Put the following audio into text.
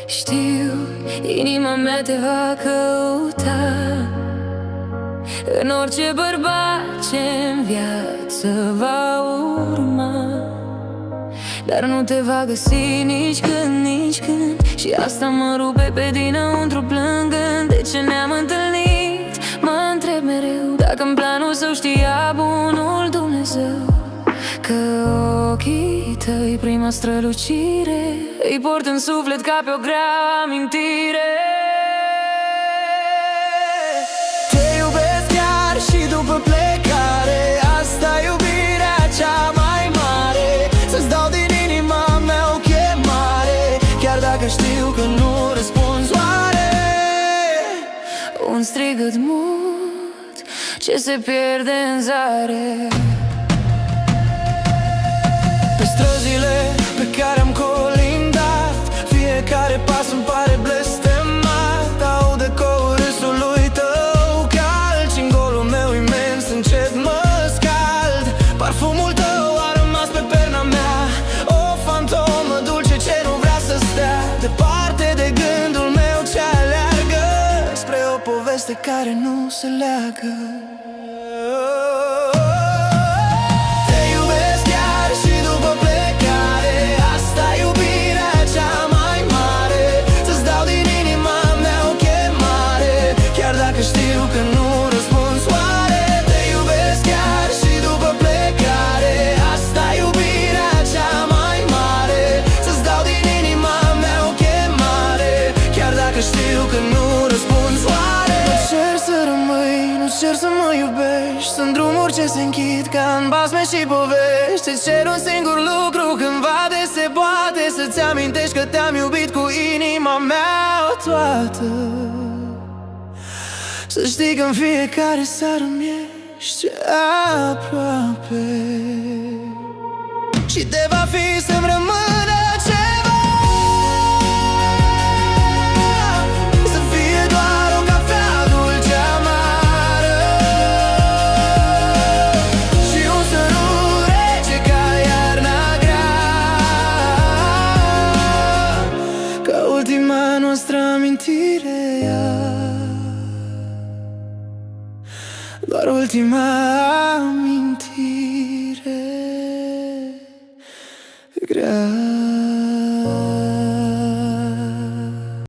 Știu, inima mea te va căuta în orice bărbat ce-n viață va urma, dar nu te va găsi nici când, nici când. Și asta mă rupe pe dinăuntru plângând. De ce ne-am întâlnit? Mă întreb mereu dacă în planul său știa bunul Dumnezeu că ochii tăi, prima strălucire, îi port în suflet ca pe o grea amintire. Te iubesc chiar și după plecare, asta iubirea cea mai mare. Să-ți dau din inima mea o chemare, chiar dacă știu că nu răspunzi oare. Un strigăt mut ce se pierde în zare. Pe străzile pe care am colindat, fiecare pas îmi pare blestemat. Aud ecoul râsului tău cald și în golul meu imens încet mă scald. Parfumul tău a rămas pe perna mea, o fantomă dulce ce nu vrea să stea departe de gândul meu ce aleargă spre o poveste care nu se leagă. Știu că nu răspunzi oare. Te iubesc chiar și după plecare, asta iubirea cea mai mare. Să-ți dau din inima mea o chemare, chiar dacă știu că nu răspunzi oare. Nu cer să rămâi, nu cer să mă iubești. Sunt drumuri ce se închid ca în basme și povești. Te cer un singur lucru cândva de se poate, să-ți amintești că te-am iubit cu inima mea toată. Să știi că în fiecare seară mi-ești aproape și te va fi să-mi rămână ceva, să fie doar o cafea dulce amară și un sărut rece ca iarna grea, ca ultima noastră amintire. Doar ultima amintire grea.